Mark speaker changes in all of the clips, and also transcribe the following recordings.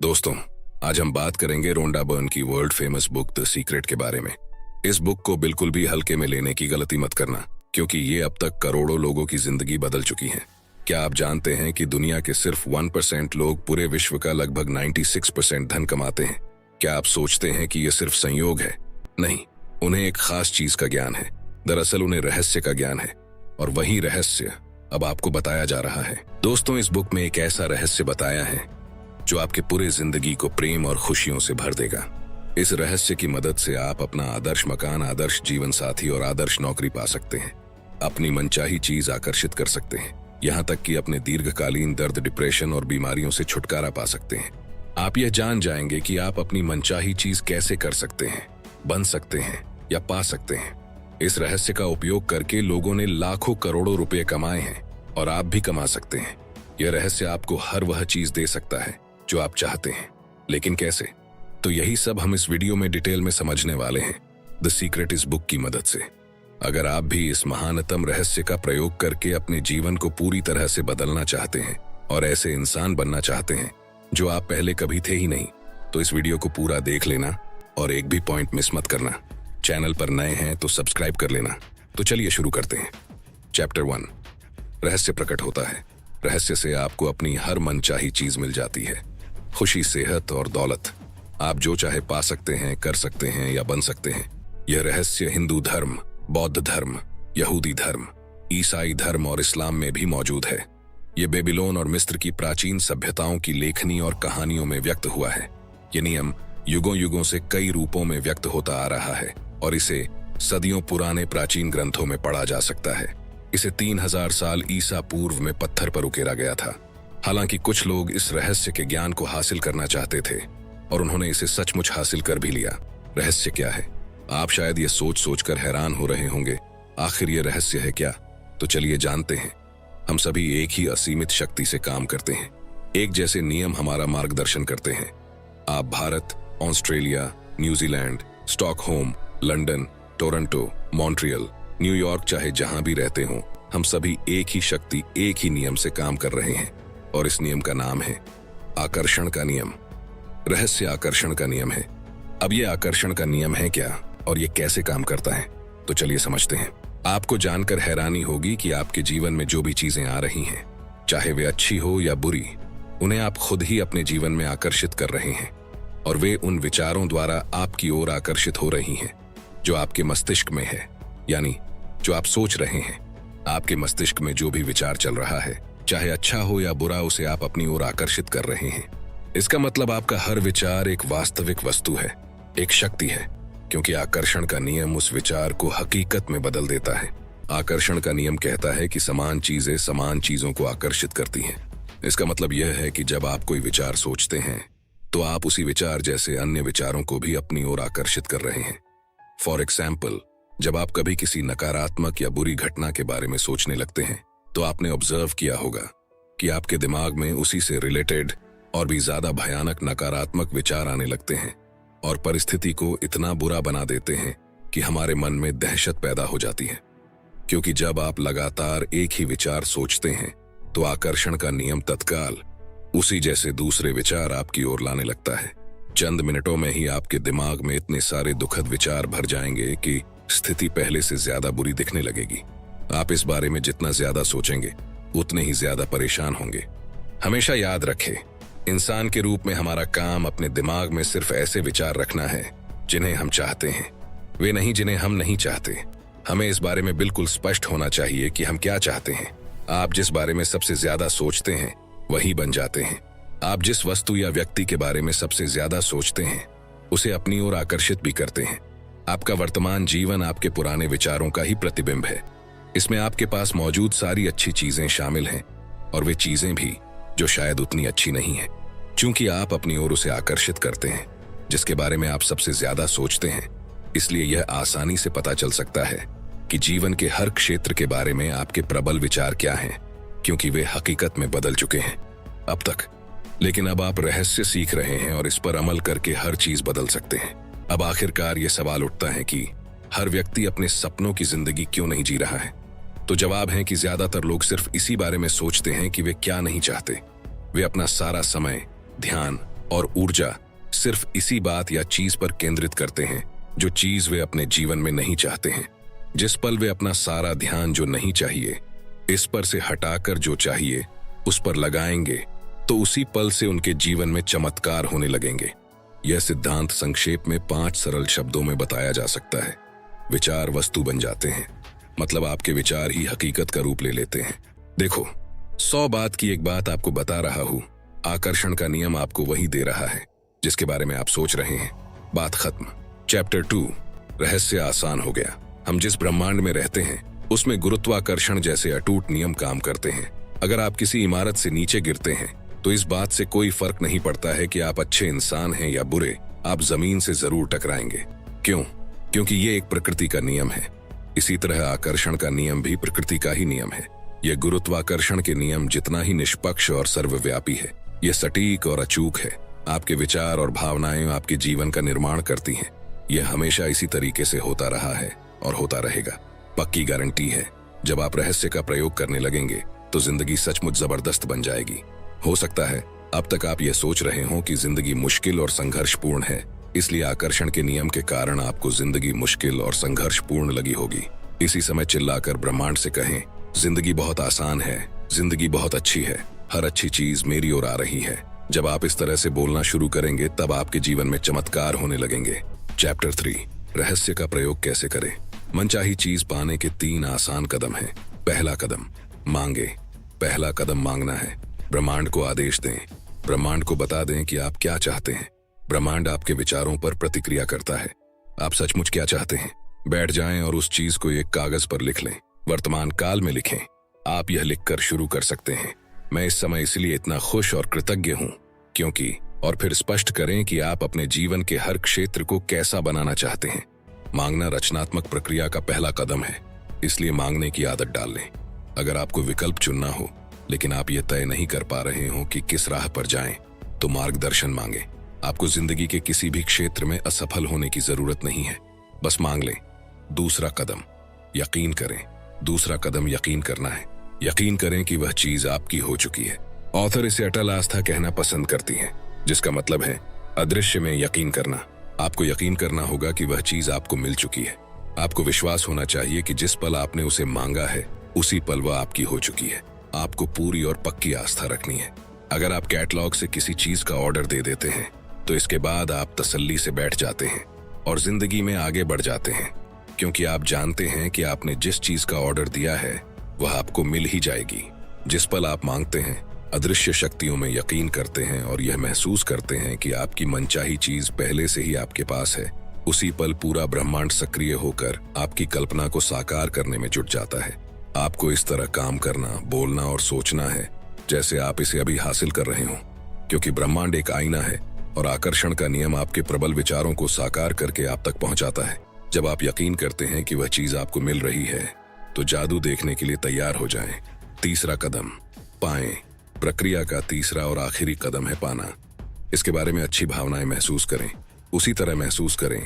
Speaker 1: दोस्तों, आज हम बात करेंगे रोंडा बर्न की world famous book the secret के बारे में। इस बुक को बिल्कुल भी हल्के में लेने की गलती मत करना, क्योंकि ये अब तक करोड़ों लोगों की जिंदगी बदल चुकी है। क्या आप जानते हैं कि दुनिया के सिर्फ 1% लोग पूरे विश्व का लगभग 96% धन कमाते हैं? क्या आप सोचते हैं कि ये सिर्फ संयोग है? नहीं, उन्हें एक खास चीज का ज्ञान है। दरअसल उन्हें रहस्य का ज्ञान है, और वही रहस्य अब आपको बताया जा रहा है। दोस्तों, इस बुक में एक ऐसा रहस्य बताया है जो आपके पूरे जिंदगी को प्रेम और खुशियों से भर देगा। इस रहस्य की मदद से आप अपना आदर्श मकान, आदर्श जीवन साथी और आदर्श नौकरी पा सकते हैं। अपनी मनचाही चीज आकर्षित कर सकते हैं, यहाँ तक कि अपने दीर्घकालीन दर्द, डिप्रेशन और बीमारियों से छुटकारा पा सकते हैं। आप यह जान जाएंगे कि आप अपनी मनचाही चीज कैसे कर सकते हैं, बन सकते हैं या पा सकते हैं। इस रहस्य का उपयोग करके लोगों ने लाखों करोड़ों रुपए कमाए हैं, और आप भी कमा सकते हैं। यह रहस्य आपको हर वह चीज दे सकता है जो आप चाहते हैं, लेकिन कैसे? तो यही सब हम इस वीडियो में डिटेल में समझने वाले हैं द सीक्रेट इस बुक की मदद से। अगर आप भी इस महानतम रहस्य का प्रयोग करके अपने जीवन को पूरी तरह से बदलना चाहते हैं और ऐसे इंसान बनना चाहते हैं जो आप पहले कभी थे ही नहीं, तो इस वीडियो को पूरा देख लेना और एक भी पॉइंट मिस मत करना। चैनल पर नए हैं तो सब्सक्राइब कर लेना। तो चलिए शुरू करते हैं। चैप्टर 1, रहस्य प्रकट होता है। रहस्य से आपको अपनी हर मनचाही चीज मिल जाती है। खुशी, सेहत और दौलत, आप जो चाहे पा सकते हैं, कर सकते हैं या बन सकते हैं। यह रहस्य हिंदू धर्म, बौद्ध धर्म, यहूदी धर्म, ईसाई धर्म और इस्लाम में भी मौजूद है। ये बेबीलोन और मिस्र की प्राचीन सभ्यताओं की लेखनी और कहानियों में व्यक्त हुआ है। ये नियम युगों युगों से कई रूपों में व्यक्त होता आ रहा है, और इसे सदियों पुराने प्राचीन ग्रंथों में पढ़ा जा सकता है। इसे 3000 साल ईसा पूर्व में पत्थर पर उकेरा गया था। हालांकि कुछ लोग इस रहस्य के ज्ञान को हासिल करना चाहते थे, और उन्होंने इसे सचमुच हासिल कर भी लिया। रहस्य क्या है? आप शायद ये सोच सोचकर हैरान हो रहे होंगे, आखिर ये रहस्य है क्या? तो चलिए जानते हैं। हम सभी एक ही असीमित शक्ति से काम करते हैं। एक जैसे नियम हमारा मार्गदर्शन करते हैं। आप Bharat, Australia, New Zealand, Stockholm, London, Toronto, Montreal, New York, चाहे जहां भी रहते हो, हम सभी एक ही शक्ति, एक ही नियम से काम कर रहे हैं, और इस नियम का नाम है आकर्षण का नियम। रहस्य आकर्षण का नियम है। अब ये आकर्षण का नियम है क्या, और ये कैसे काम करता है? तो चलिए समझते हैं। आपको जानकर हैरानी होगी कि आपके जीवन में जो भी चीजें आ रही हैं, चाहे वे अच्छी हो या बुरी, उन्हें आप खुद ही अपने जीवन में आकर्षित कर रहे हैं, और वे उन विचारों द्वारा आपकी ओर आकर्षित हो रही हैं जो आपके मस्तिष्क में है। यानी जो आप सोच रहे हैं, आपके मस्तिष्क में जो भी विचार चल रहा है, चाहे अच्छा हो या बुरा, उसे आप अपनी ओर आकर्षित कर रहे हैं। इसका मतलब आपका हर विचार एक वास्तविक वस्तु है, एक शक्ति है, क्योंकि आकर्षण का नियम उस विचार को हकीकत में बदल देता है। आकर्षण का नियम कहता है कि समान चीजें समान चीजों को आकर्षित करती हैं। इसका मतलब यह है कि जब आप कोई विचार सोचते हैं, तो आप उसी विचार जैसे अन्य विचारों को भी अपनी ओर आकर्षित कर रहे हैं। फॉर एग्जाम्पल, जब आप कभी किसी नकारात्मक या बुरी घटना के बारे में सोचने लगते हैं, तो आपने ऑब्जर्व किया होगा कि आपके दिमाग में उसी से रिलेटेड और भी ज्यादा भयानक नकारात्मक विचार आने लगते हैं, और परिस्थिति को इतना बुरा बना देते हैं कि हमारे मन में दहशत पैदा हो जाती है। क्योंकि जब आप लगातार एक ही विचार सोचते हैं, तो आकर्षण का नियम तत्काल उसी जैसे दूसरे विचार आपकी ओर लाने लगता है। चंद मिनटों में ही आपके दिमाग में इतने सारे दुखद विचार भर जाएंगे कि स्थिति पहले से ज्यादा बुरी दिखने लगेगी। आप इस बारे में जितना ज्यादा सोचेंगे, उतने ही ज्यादा परेशान होंगे। हमेशा याद रखें, इंसान के रूप में हमारा काम अपने दिमाग में सिर्फ ऐसे विचार रखना है जिन्हें हम चाहते हैं, वे नहीं जिन्हें हम नहीं चाहते। हमें इस बारे में बिल्कुल स्पष्ट होना चाहिए कि हम क्या चाहते हैं। आप जिस बारे में सबसे ज्यादा सोचते हैं, वही बन जाते हैं। आप जिस वस्तु या व्यक्ति के बारे में सबसे ज्यादा सोचते हैं, उसे अपनी ओर आकर्षित भी करते हैं। आपका वर्तमान जीवन आपके पुराने विचारों का ही प्रतिबिंब है। इसमें आपके पास मौजूद सारी अच्छी चीजें शामिल हैं, और वे चीजें भी जो शायद उतनी अच्छी नहीं हैं, क्योंकि आप अपनी ओर उसे आकर्षित करते हैं जिसके बारे में आप सबसे ज्यादा सोचते हैं। इसलिए यह आसानी से पता चल सकता है कि जीवन के हर क्षेत्र के बारे में आपके प्रबल विचार क्या हैं, क्योंकि वे हकीकत में बदल चुके हैं अब तक। लेकिन अब आप रहस्य सीख रहे हैं और इस पर अमल करके हर चीज बदल सकते हैं। अब आखिरकार ये सवाल उठता है कि हर व्यक्ति अपने सपनों की जिंदगी क्यों नहीं जी रहा है? तो जवाब है कि ज्यादातर लोग सिर्फ इसी बारे में सोचते हैं कि वे क्या नहीं चाहते। वे अपना सारा समय, ध्यान और ऊर्जा सिर्फ इसी बात या चीज पर केंद्रित करते हैं जो चीज वे अपने जीवन में नहीं चाहते हैं। जिस पल वे अपना सारा ध्यान जो नहीं चाहिए इस पर से हटाकर जो चाहिए उस पर लगाएंगे तो उसी पल से उनके जीवन में चमत्कार होने लगेंगे। यह सिद्धांत संक्षेप में 5 सरल शब्दों में बताया जा सकता है। विचार वस्तु बन जाते हैं, मतलब आपके विचार ही हकीकत का रूप ले लेते हैं। देखो, 100 बात की एक बात आपको बता रहा हूं। आकर्षण का नियम आपको वही दे रहा है जिसके बारे में आप सोच रहे हैं। बात खत्म। चैप्टर 2, रहस्य आसान हो गया। हम जिस ब्रह्मांड में रहते हैं उसमें गुरुत्वाकर्षण जैसे अटूट नियम काम करते हैं। अगर आप किसी इमारत से नीचे गिरते हैं तो इस बात से कोई फर्क नहीं पड़ता है कि आप अच्छे इंसान हैं या बुरे, आप जमीन से जरूर टकराएंगे। क्यों? क्योंकि ये एक प्रकृति का नियम है। इसी तरह आकर्षण का नियम भी प्रकृति का ही नियम है। यह गुरुत्वाकर्षण के नियम जितना ही निष्पक्ष और सर्वव्यापी है। यह सटीक और अचूक है। आपके विचार और भावनाएं आपके जीवन का निर्माण करती हैं। यह हमेशा इसी तरीके से होता रहा है और होता रहेगा। पक्की गारंटी है, जब आप रहस्य का प्रयोग करने लगेंगे तो जिंदगी सचमुच जबरदस्त बन जाएगी। हो सकता है अब तक आप यह सोच रहे हो कि जिंदगी मुश्किल और संघर्षपूर्ण है, इसलिए आकर्षण के नियम के कारण आपको जिंदगी मुश्किल और संघर्षपूर्ण लगी होगी। इसी समय चिल्लाकर ब्रह्मांड से कहें, जिंदगी बहुत आसान है, जिंदगी बहुत अच्छी है, हर अच्छी चीज मेरी ओर आ रही है। जब आप इस तरह से बोलना शुरू करेंगे तब आपके जीवन में चमत्कार होने लगेंगे। चैप्टर 3, रहस्य का प्रयोग कैसे करें। मनचाही चीज पाने के 3 आसान कदम हैं। पहला कदम, मांगे। पहला कदम मांगना है। ब्रह्मांड को आदेश दें। ब्रह्मांड को बता दें कि आप क्या चाहते हैं। ब्रह्मांड आपके विचारों पर प्रतिक्रिया करता है। आप सचमुच क्या चाहते हैं? बैठ जाएं और उस चीज को एक कागज पर लिख लें। वर्तमान काल में लिखें। आप यह लिखकर शुरू कर सकते हैं, मैं इस समय इसलिए इतना खुश और कृतज्ञ हूं क्योंकि, और फिर स्पष्ट करें कि आप अपने जीवन के हर क्षेत्र को कैसा बनाना चाहते हैं। मांगना रचनात्मक प्रक्रिया का पहला कदम है, इसलिए मांगने की आदत डाल लें। अगर आपको विकल्प चुनना हो लेकिन आप यह तय नहीं कर पा रहे हो कि किस राह पर जाएं, तो मार्गदर्शन मांगे। आपको जिंदगी के किसी भी क्षेत्र में असफल होने की जरूरत नहीं है, बस मांग लें। दूसरा कदम, यकीन करें। दूसरा कदम यकीन करना है। यकीन करें कि वह चीज आपकी हो चुकी है। ऑथर इसे अटल आस्था कहना पसंद करती है, जिसका मतलब है अदृश्य में यकीन करना। आपको यकीन करना होगा कि वह चीज आपको मिल चुकी है। आपको विश्वास होना चाहिए कि जिस पल आपने उसे मांगा है उसी पल वह आपकी हो चुकी है। आपको पूरी और पक्की आस्था रखनी है। अगर आप कैटलॉग से किसी चीज का ऑर्डर दे देते हैं तो इसके बाद आप तसल्ली से बैठ जाते हैं और जिंदगी में आगे बढ़ जाते हैं, क्योंकि आप जानते हैं कि आपने जिस चीज का ऑर्डर दिया है वह आपको मिल ही जाएगी। जिस पल आप मांगते हैं, अदृश्य शक्तियों में यकीन करते हैं और यह महसूस करते हैं कि आपकी मनचाही चीज पहले से ही आपके पास है, उसी पल पूरा ब्रह्मांड सक्रिय होकर आपकी कल्पना को साकार करने में जुट जाता है। आपको इस तरह काम करना, बोलना और सोचना है जैसे आप इसे अभी हासिल कर रहे हो, क्योंकि ब्रह्मांड एक आईना है और आकर्षण का नियम आपके प्रबल विचारों को साकार करके आप तक पहुंचाता है। जब आप यकीन करते हैं कि वह चीज आपको मिल रही है तो जादू देखने के लिए तैयार हो जाएं। तीसरा कदम, पाएं। प्रक्रिया का तीसरा और आखिरी कदम है पाना। इसके बारे में अच्छी भावनाएं महसूस करें। उसी तरह महसूस करें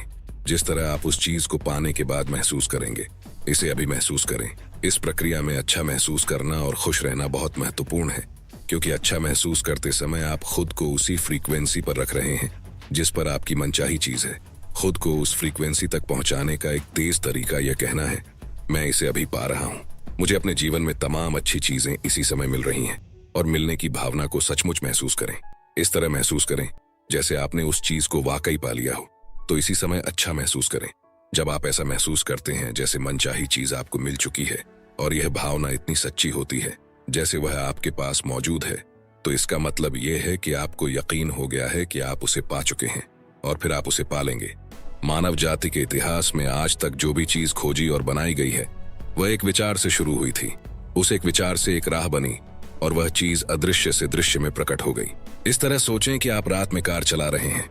Speaker 1: जिस तरह आप उस चीज को पाने के बाद महसूस करेंगे। इसे अभी महसूस करें। इस प्रक्रिया में अच्छा महसूस करना और खुश रहना बहुत महत्वपूर्ण है, क्योंकि अच्छा महसूस करते समय आप खुद को उसी फ्रीक्वेंसी पर रख रहे हैं जिस पर आपकी मनचाही चीज है। खुद को उस फ्रीक्वेंसी तक पहुंचाने का एक तेज तरीका यह कहना है, मैं इसे अभी पा रहा हूं। मुझे अपने जीवन में तमाम अच्छी चीजें इसी समय मिल रही हैं। और मिलने की भावना को सचमुच महसूस करें। इस तरह महसूस करें जैसे आपने उस चीज को वाकई पा लिया हो। तो इसी समय अच्छा महसूस करें। जब आप ऐसा महसूस करते हैं जैसे मनचाही चीज आपको मिल चुकी है और यह भावना इतनी सच्ची होती है जैसे वह आपके पास मौजूद है, तो इसका मतलब यह है कि आपको यकीन हो गया है कि आप उसे पा चुके हैं और फिर आप उसे पालेंगे। मानव जाति के इतिहास में आज तक जो भी चीज खोजी और बनाई गई है वह एक विचार से शुरू हुई थी। उस एक विचार से एक राह बनी और वह चीज अदृश्य से दृश्य में प्रकट हो गई। इस तरह सोचें कि आप रात में कार चला रहे हैं।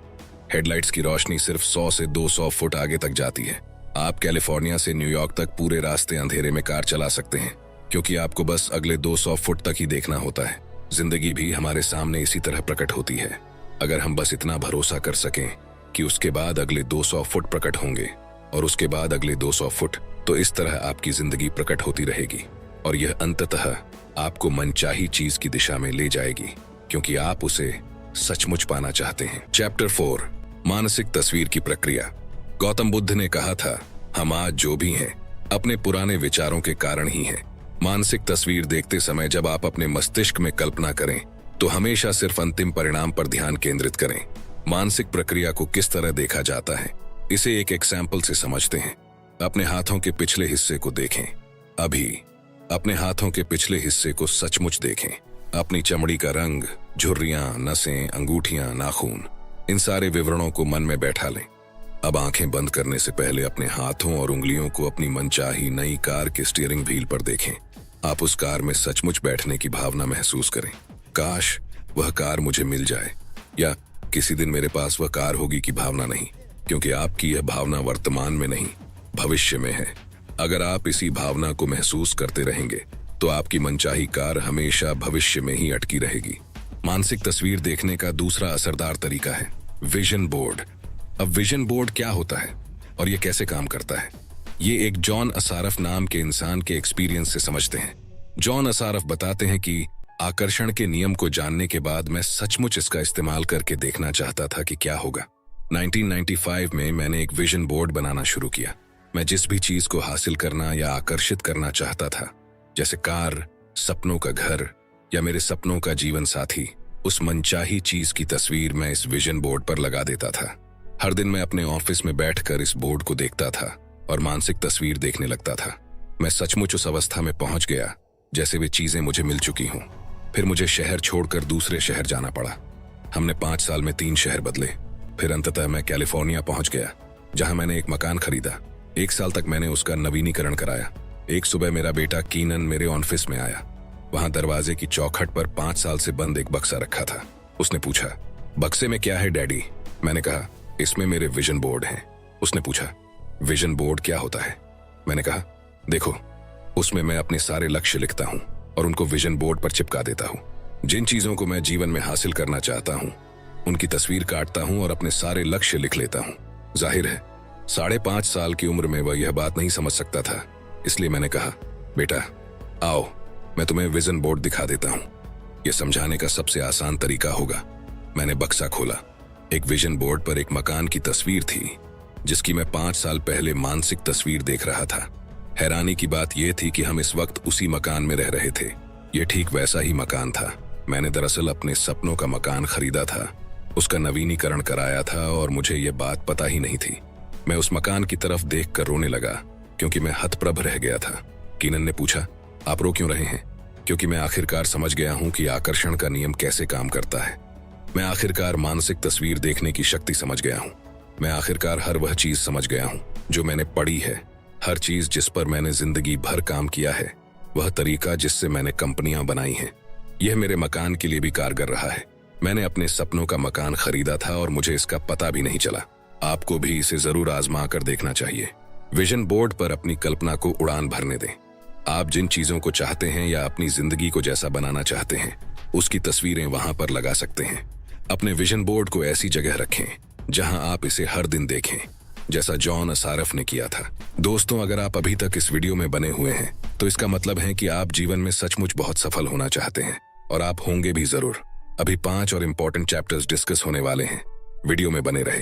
Speaker 1: हेडलाइट्स की रोशनी सिर्फ 100 से 200 फुट आगे तक जाती है। आप कैलिफोर्निया से न्यूयॉर्क तक पूरे रास्ते अंधेरे में कार चला सकते हैं, क्योंकि आपको बस अगले 200 फुट तक ही देखना होता है। जिंदगी भी हमारे सामने इसी तरह प्रकट होती है। अगर हम बस इतना भरोसा कर सकें कि उसके बाद अगले 200 फुट प्रकट होंगे और उसके बाद अगले 200 फुट, तो इस तरह आपकी जिंदगी प्रकट होती रहेगी और यह अंततः आपको मनचाही चीज की दिशा में ले जाएगी, क्योंकि आप उसे सचमुच पाना चाहते हैं। चैप्टर 4, मानसिक तस्वीर की प्रक्रिया। गौतम बुद्ध ने कहा था, हम आज जो भी हैं अपने पुराने विचारों के कारण ही हैं। मानसिक तस्वीर देखते समय जब आप अपने मस्तिष्क में कल्पना करें तो हमेशा सिर्फ अंतिम परिणाम पर ध्यान केंद्रित करें। मानसिक प्रक्रिया को किस तरह देखा जाता है, इसे एक एग्जाम्पल से समझते हैं। अपने हाथों के पिछले हिस्से को देखें। अभी अपने हाथों के पिछले हिस्से को सचमुच देखें। अपनी चमड़ी का रंग, झुर्रियां, नसें, अंगूठियां, नाखून, इन सारे विवरणों को मन में बैठा लें। अब आंखें बंद करने से पहले अपने हाथों और उंगलियों को अपनी मनचाही नई कार के स्टीयरिंग व्हील पर देखें। आप उस कार में सचमुच बैठने की भावना महसूस करें। काश वह कार मुझे मिल जाए, या किसी दिन मेरे पास वह कार होगी की भावना नहीं, क्योंकि आपकी यह भावना वर्तमान में नहीं, भविष्य में है। अगर आप इसी भावना को महसूस करते रहेंगे तो आपकी मनचाही कार हमेशा भविष्य में ही अटकी रहेगी। मानसिक तस्वीर देखने का दूसरा असरदार तरीका है विजन बोर्ड। अब विजन बोर्ड क्या होता है और ये कैसे काम करता है, ये एक जॉन असारफ नाम के इंसान के एक्सपीरियंस से समझते हैं। जॉन असारफ बताते हैं कि आकर्षण के नियम को जानने के बाद मैं सचमुच इसका इस्तेमाल करके देखना चाहता था कि क्या होगा। 1995 में मैंने एक विजन बोर्ड बनाना शुरू किया। मैं जिस भी चीज को हासिल करना या आकर्षित करना चाहता था, जैसे कार, सपनों का घर या मेरे सपनों का जीवन साथी, उस मनचाही चीज की तस्वीर मैं इस विजन बोर्ड पर लगा देता था। हर दिन मैं अपने ऑफिस में बैठकर इस बोर्ड को देखता था और मानसिक तस्वीर देखने लगता था। मैं सचमुच उस अवस्था में पहुंच गया जैसे वे चीजें मुझे मिल चुकी हों। फिर मुझे शहर छोड़कर दूसरे शहर जाना पड़ा। हमने 5 साल में 3 शहर बदले। फिर अंततः मैं कैलिफोर्निया पहुंच गया, जहां मैंने एक मकान खरीदा। 1 साल तक मैंने उसका नवीनीकरण कराया। एक सुबह मेरा बेटा कीनन मेरे ऑफिस में आया। वहां दरवाजे की चौखट पर 5 साल से बंद एक बक्सा रखा था। उसने पूछा, बक्से में क्या है डैडी? मैंने कहा, इसमें मेरे विजन बोर्ड हैं। उसने पूछा, विजन बोर्ड क्या होता है? मैंने कहा, देखो, उसमें मैं अपने सारे लक्ष्य लिखता हूं और उनको विजन बोर्ड पर चिपका देता हूं। जिन चीजों को मैं जीवन में हासिल करना चाहता हूं उनकी तस्वीर काटता हूं और अपने सारे लक्ष्य लिख लेता हूं। जाहिर है 5.5 साल की उम्र में वह यह बात नहीं समझ सकता था, इसलिए मैंने कहा, बेटा आओ, मैं तुम्हें विजन बोर्ड दिखा देता हूं। यह समझाने का सबसे आसान तरीका होगा। मैंने बक्सा खोला। एक विजन बोर्ड पर एक मकान की तस्वीर थी जिसकी मैं 5 साल पहले मानसिक तस्वीर देख रहा था। हैरानी की बात यह थी कि हम इस वक्त उसी मकान में रह रहे थे। यह ठीक वैसा ही मकान था। मैंने दरअसल अपने सपनों का मकान खरीदा था, उसका नवीनीकरण कराया था और मुझे यह बात पता ही नहीं थी। मैं उस मकान की तरफ देखकर रोने लगा क्योंकि मैं हतप्रभ रह गया था। कीनन ने पूछा, आप रो क्यों रहे हैं? क्योंकि मैं आखिरकार समझ गया हूं कि आकर्षण का नियम कैसे काम करता है। मैं आखिरकार मानसिक तस्वीर देखने की शक्ति समझ गया हूं। मैं आखिरकार हर वह चीज समझ गया हूं जो मैंने पढ़ी है, हर चीज जिस पर मैंने जिंदगी भर काम किया है, वह तरीका जिससे मैंने कंपनियां बनाई हैं। यह मेरे मकान के लिए भी कारगर रहा है। मैंने अपने सपनों का मकान खरीदा था और मुझे इसका पता भी नहीं चला। आपको भी इसे जरूर आजमा कर देखना चाहिए। विजन बोर्ड पर अपनी कल्पना को उड़ान भरने दें। आप जिन चीजों को चाहते हैं या अपनी जिंदगी को जैसा बनाना चाहते हैं, उसकी तस्वीरें वहां पर लगा सकते हैं। अपने विजन बोर्ड को ऐसी जगह रखें जहां आप इसे हर दिन देखें, जैसा जॉन असारफ ने किया था। दोस्तों, अगर आप अभी तक इस वीडियो में बने हुए हैं तो इसका मतलब है कि आप जीवन में सचमुच बहुत सफल होना चाहते हैं, और आप होंगे भी जरूर। अभी 5 और इम्पोर्टेंट चैप्टर्स डिस्कस होने वाले हैं, वीडियो में बने रहे।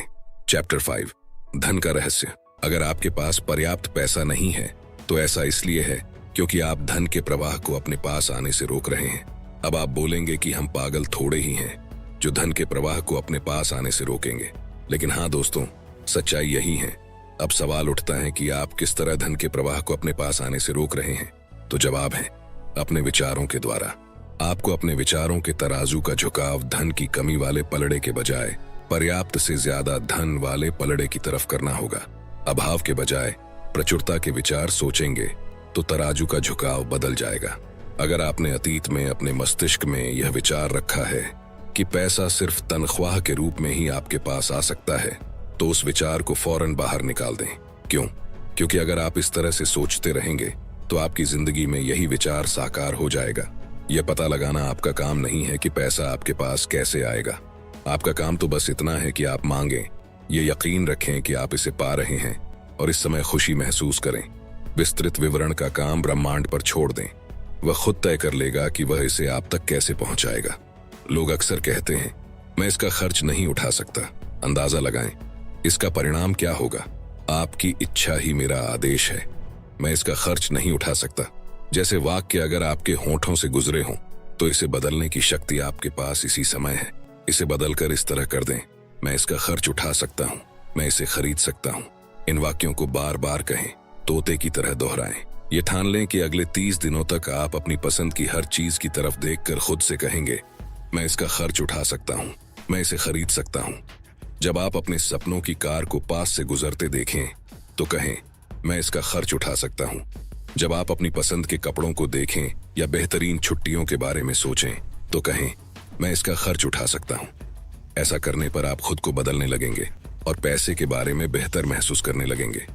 Speaker 1: चैप्टर 5, धन का रहस्य। अगर आपके पास पर्याप्त पैसा नहीं है तो ऐसा इसलिए है क्योंकि आप धन के प्रवाह को अपने पास आने से रोक रहे हैं। अब आप बोलेंगे कि हम पागल थोड़े ही हैं जो धन के प्रवाह को अपने पास आने से रोकेंगे, लेकिन हाँ दोस्तों, सच्चाई यही है। अब सवाल उठता है कि आप किस तरह धन के प्रवाह को अपने पास आने से रोक रहे हैं। तो जवाब है, अपने विचारों के द्वारा। आपको अपने विचारों के तराजू का झुकाव धन की कमी वाले पलड़े के बजाय पर्याप्त से ज्यादा धन वाले पलड़े की तरफ करना होगा। अभाव के बजाय प्रचुरता के विचार सोचेंगे तो तराजू का झुकाव बदल जाएगा। अगर आपने अतीत में अपने मस्तिष्क में यह विचार रखा है कि पैसा सिर्फ तनख्वाह के रूप में ही आपके पास आ सकता है, तो उस विचार को फौरन बाहर निकाल दें। क्यों? क्योंकि अगर आप इस तरह से सोचते रहेंगे तो आपकी जिंदगी में यही विचार साकार हो जाएगा। यह पता लगाना आपका काम नहीं है कि पैसा आपके पास कैसे आएगा। आपका काम तो बस इतना है कि आप मांगें, ये यकीन रखें कि आप इसे पा रहे हैं और इस समय खुशी महसूस करें। विस्तृत विवरण का काम ब्रह्मांड पर छोड़ दें, वह खुद तय कर लेगा कि वह इसे आप तक कैसे पहुंचाएगा। लोग अक्सर कहते हैं, मैं इसका खर्च नहीं उठा सकता। अंदाजा लगाएं, इसका परिणाम क्या होगा। आपकी इच्छा ही मेरा आदेश है। मैं इसका खर्च नहीं उठा सकता। जैसे वाक्य अगर आपके होठों से गुजरे हों तो इसे बदलने की शक्ति आपके पास इसी समय है। इसे बदलकर इस तरह कर दें, मैं इसका खर्च उठा सकता हूँ, मैं इसे खरीद सकता हूँ। इन वाक्यों को बार बार कहें, तोते की तरह दोहराएं। ये ठान लें कि अगले 30 दिनों तक आप अपनी पसंद की हर चीज की तरफ देखकर खुद से कहेंगे, मैं इसका खर्च उठा सकता हूँ, मैं इसे खरीद सकता हूँ। जब आप अपने सपनों की कार को पास से गुजरते देखें तो कहें, मैं इसका खर्च उठा सकता हूँ। जब आप अपनी पसंद के कपड़ों को देखें या बेहतरीन छुट्टियों के बारे में सोचें तो कहें, मैं इसका खर्च उठा सकता हूँ। ऐसा करने पर आप खुद को बदलने लगेंगे और पैसे के बारे में बेहतर महसूस करने लगेंगे।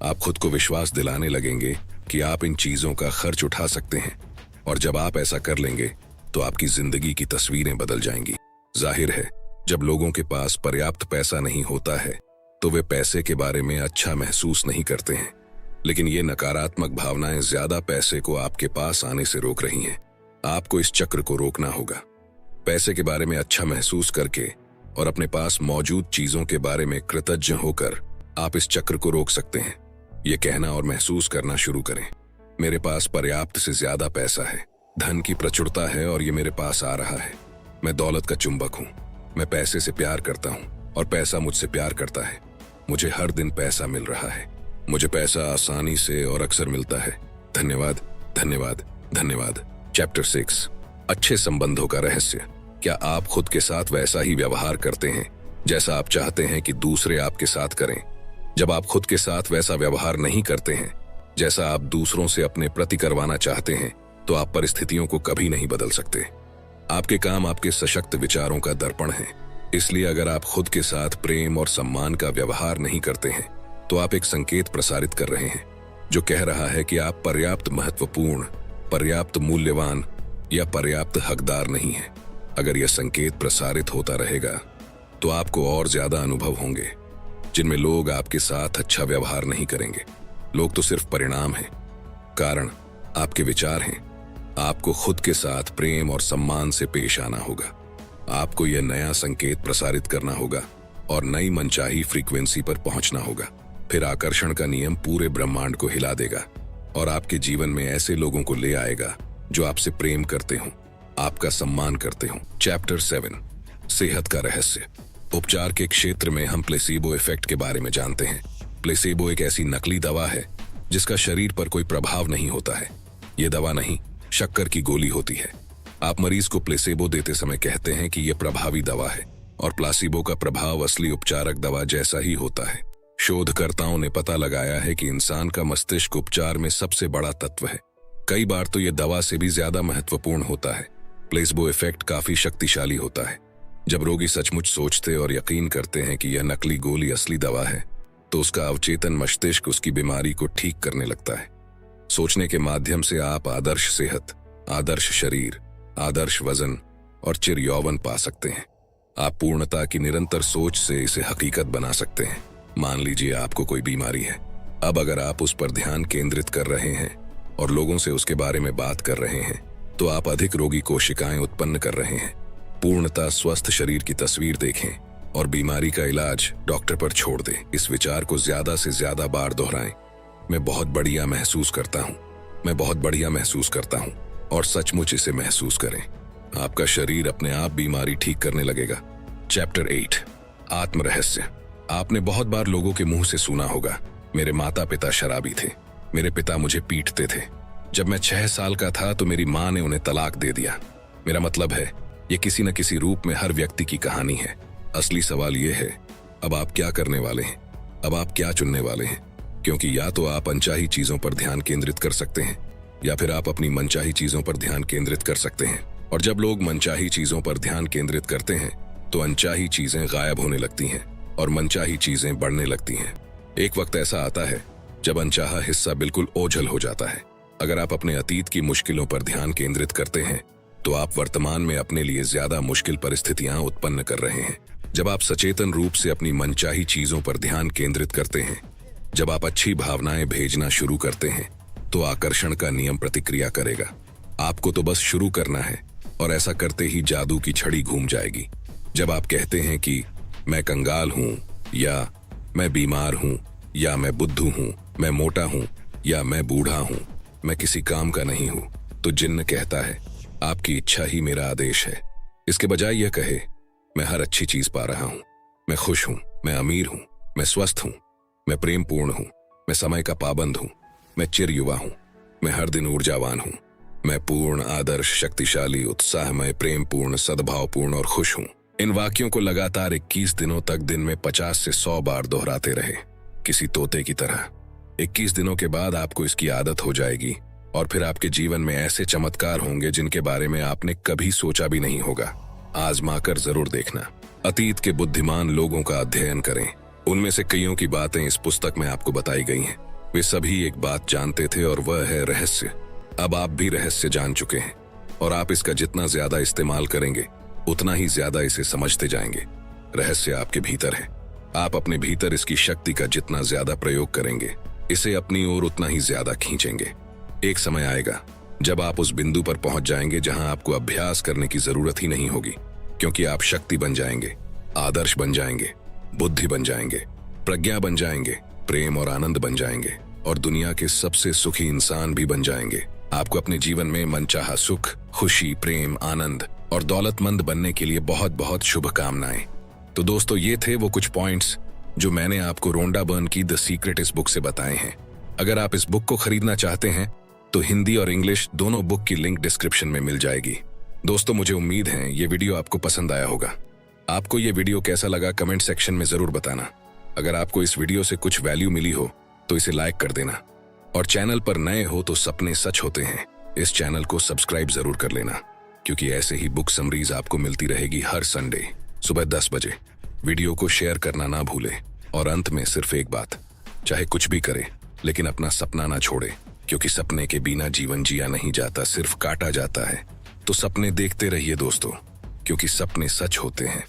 Speaker 1: आप खुद को विश्वास दिलाने लगेंगे कि आप इन चीजों का खर्च उठा सकते हैं। और जब आप ऐसा कर लेंगे तो आपकी जिंदगी की तस्वीरें बदल जाएंगी। जाहिर है, जब लोगों के पास पर्याप्त पैसा नहीं होता है तो वे पैसे के बारे में अच्छा महसूस नहीं करते हैं, लेकिन ये नकारात्मक भावनाएं ज्यादा पैसे को आपके पास आने से रोक रही हैं। आपको इस चक्र को रोकना होगा। पैसे के बारे में अच्छा महसूस करके और अपने पास मौजूद चीजों के बारे में कृतज्ञ होकर आप इस चक्र को रोक सकते हैं। ये कहना और महसूस करना शुरू करें, मेरे पास पर्याप्त से ज्यादा पैसा है, धन की प्रचुरता है और ये मेरे पास आ रहा है। मैं दौलत का चुंबक हूँ। मैं पैसे से प्यार करता हूँ और पैसा मुझसे प्यार करता है। मुझे हर दिन पैसा मिल रहा है। मुझे पैसा आसानी से और अक्सर मिलता है। धन्यवाद, धन्यवाद, धन्यवाद। चैप्टर 6, अच्छे संबंधों का रहस्य। क्या आप खुद के साथ वैसा ही व्यवहार करते हैं जैसा आप चाहते हैं कि दूसरे आपके साथ करें? जब आप खुद के साथ वैसा व्यवहार नहीं करते हैं जैसा आप दूसरों से अपने प्रति करवाना चाहते हैं तो आप परिस्थितियों को कभी नहीं बदल सकते। आपके काम आपके सशक्त विचारों का दर्पण है। इसलिए अगर आप खुद के साथ प्रेम और सम्मान का व्यवहार नहीं करते हैं तो आप एक संकेत प्रसारित कर रहे हैं जो कह रहा है कि आप पर्याप्त महत्वपूर्ण, पर्याप्त मूल्यवान या पर्याप्त हकदार नहीं हैं। अगर यह संकेत प्रसारित होता रहेगा तो आपको और ज्यादा अनुभव होंगे जिनमें लोग आपके साथ अच्छा व्यवहार नहीं करेंगे। लोग तो सिर्फ परिणाम हैं, कारण आपके विचार हैं। आपको खुद के साथ प्रेम और सम्मान से पेश आना होगा। आपको यह नया संकेत प्रसारित करना होगा और नई मनचाही फ्रीक्वेंसी पर पहुंचना होगा। फिर आकर्षण का नियम पूरे ब्रह्मांड को हिला देगा और आपके जीवन में ऐसे लोगों को ले आएगा जो आपसे प्रेम करते हों, आपका सम्मान करते हों। चैप्टर 7, सेहत का रहस्य। उपचार के क्षेत्र में हम प्लेसीबो इफेक्ट के बारे में जानते हैं। प्लेसीबो एक ऐसी नकली दवा है जिसका शरीर पर कोई प्रभाव नहीं होता है। ये दवा नहीं, शक्कर की गोली होती है। आप मरीज को प्लेसेबो देते समय कहते हैं कि यह प्रभावी दवा है और प्लासिबो का प्रभाव असली उपचारक दवा जैसा ही होता है। शोधकर्ताओं ने पता लगाया है कि इंसान का मस्तिष्क उपचार में सबसे बड़ा तत्व है। कई बार तो यह दवा से भी ज्यादा महत्वपूर्ण होता है। प्लेसबो इफेक्ट काफी शक्तिशाली होता है। जब रोगी सचमुच सोचते और यकीन करते हैं कि यह नकली गोली असली दवा है तो उसका अवचेतन मस्तिष्क उसकी बीमारी को ठीक करने लगता है। सोचने के माध्यम से आप आदर्श सेहत, आदर्श शरीर, आदर्श वजन और चिर यौवन पा सकते हैं। आप पूर्णता की निरंतर सोच से इसे हकीकत बना सकते हैं। मान लीजिए आपको कोई बीमारी है। अब अगर आप उस पर ध्यान केंद्रित कर रहे हैं और लोगों से उसके बारे में बात कर रहे हैं तो आप अधिक रोगी कोशिकाएं उत्पन्न कर रहे हैं। पूर्णता स्वस्थ शरीर की तस्वीर देखें और बीमारी का इलाज डॉक्टर पर छोड़ दें। इस विचार को ज्यादा से ज्यादा बार दोहराएं। मैं बहुत बढ़िया महसूस करता हूँ, मैं बहुत बढ़िया महसूस करता हूँ, और सचमुच इसे महसूस करें। आपका शरीर अपने आप बीमारी ठीक करने लगेगा। चैप्टर 8, आत्म रहस्य। आपने बहुत बार लोगों के मुंह से सुना होगा, मेरे माता पिता शराबी थे, मेरे पिता मुझे पीटते थे, जब मैं 6 साल का था तो मेरी माँ ने उन्हें तलाक दे दिया। मेरा मतलब है, ये किसी न किसी रूप में हर व्यक्ति की कहानी है। असली सवाल ये है, अब आप क्या करने वाले हैं? अब आप क्या चुनने वाले हैं? क्योंकि या तो आप अनचाही चीजों पर ध्यान केंद्रित कर सकते हैं या फिर आप अपनी मनचाही चीजों पर ध्यान केंद्रित कर सकते हैं। और जब लोग मनचाही चीजों पर ध्यान केंद्रित करते हैं तो अनचाही चीजें गायब होने लगती हैं और मनचाही चीजें बढ़ने लगती हैं। एक वक्त ऐसा आता है जब अनचाहा हिस्सा बिल्कुल ओझल हो जाता है। अगर आप अपने अतीत की मुश्किलों पर ध्यान केंद्रित करते हैं तो आप वर्तमान में अपने लिए ज्यादा मुश्किल परिस्थितियां उत्पन्न कर रहे हैं। जब आप सचेतन रूप से अपनी मनचाही चीजों पर ध्यान केंद्रित करते हैं, जब आप अच्छी भावनाएं भेजना शुरू करते हैं तो आकर्षण का नियम प्रतिक्रिया करेगा। आपको तो बस शुरू करना है और ऐसा करते ही जादू की छड़ी घूम जाएगी। जब आप कहते हैं कि मैं कंगाल हूं, या मैं बीमार हूं, या मैं बुद्धू हूं, मैं मोटा हूं, या मैं बूढ़ा हूं, मैं किसी काम का नहीं हूं, तो जिन्न कहता है आपकी इच्छा ही मेरा आदेश है। इसके बजाय यह कहे मैं हर अच्छी चीज पा रहा हूं, मैं खुश हूं, मैं अमीर हूं, मैं स्वस्थ हूं, मैं प्रेम पूर्ण हूं, मैं समय का पाबंद हूं, मैं चिर युवा हूं, मैं हर दिन ऊर्जावान हूं, मैं पूर्ण, आदर्श, शक्तिशाली, उत्साहमय, प्रेम पूर्ण, सद्भावपूर्ण और खुश हूं। इन वाक्यों को लगातार 21 दिनों तक दिन में 50 से 100 बार दोहराते रहे, किसी तोते की तरह। 21 दिनों के बाद आपको इसकी आदत हो जाएगी और फिर आपके जीवन में ऐसे चमत्कार होंगे जिनके बारे में आपने कभी सोचा भी नहीं होगा। आजमा कर जरूर देखना। अतीत के बुद्धिमान लोगों का अध्ययन करें, उनमें से कईयों की बातें इस पुस्तक में आपको बताई गई हैं। वे सभी एक बात जानते थे और वह है रहस्य। अब आप भी रहस्य जान चुके हैं और आप इसका जितना ज्यादा इस्तेमाल करेंगे उतना ही ज्यादा इसे समझते जाएंगे। रहस्य आपके भीतर है। आप अपने भीतर इसकी शक्ति का जितना ज्यादा प्रयोग करेंगे, इसे अपनी ओर उतना ही ज्यादा खींचेंगे। एक समय आएगा जब आप उस बिंदु पर पहुंच जाएंगे जहां आपको अभ्यास करने की जरूरत ही नहीं होगी, क्योंकि आप शक्ति बन जाएंगे, आदर्श बन जाएंगे, बुद्धि बन जाएंगे, प्रज्ञा बन जाएंगे, प्रेम और आनंद बन जाएंगे और दुनिया के सबसे सुखी इंसान भी बन जाएंगे। आपको अपने जीवन में मनचाहा सुख, खुशी, प्रेम, आनंद और दौलतमंद बनने के लिए बहुत बहुत शुभकामनाएं। तो दोस्तों, ये थे वो कुछ पॉइंट्स जो मैंने आपको रोंडा बर्न की द सीक्रेट इस बुक से बताए हैं। अगर आप इस बुक को खरीदना चाहते हैं तो हिंदी और इंग्लिश दोनों बुक की लिंक डिस्क्रिप्शन में मिल जाएगी। दोस्तों, मुझे उम्मीद है ये वीडियो आपको पसंद आया होगा। आपको ये वीडियो कैसा लगा कमेंट सेक्शन में जरूर बताना। अगर आपको इस वीडियो से कुछ वैल्यू मिली हो तो इसे लाइक कर देना और चैनल पर नए हो तो सपने सच होते हैं इस चैनल को सब्सक्राइब जरूर कर लेना, क्योंकि ऐसे ही बुक समरीज आपको मिलती रहेगी हर संडे सुबह 10 बजे। वीडियो को शेयर करना ना भूलें और अंत में सिर्फ एक बात, चाहे कुछ भी करे लेकिन अपना सपना ना छोड़े, क्योंकि सपने के बिना जीवन जिया नहीं जाता, सिर्फ काटा जाता है। तो सपने देखते रहिए दोस्तों, क्योंकि सपने सच होते हैं।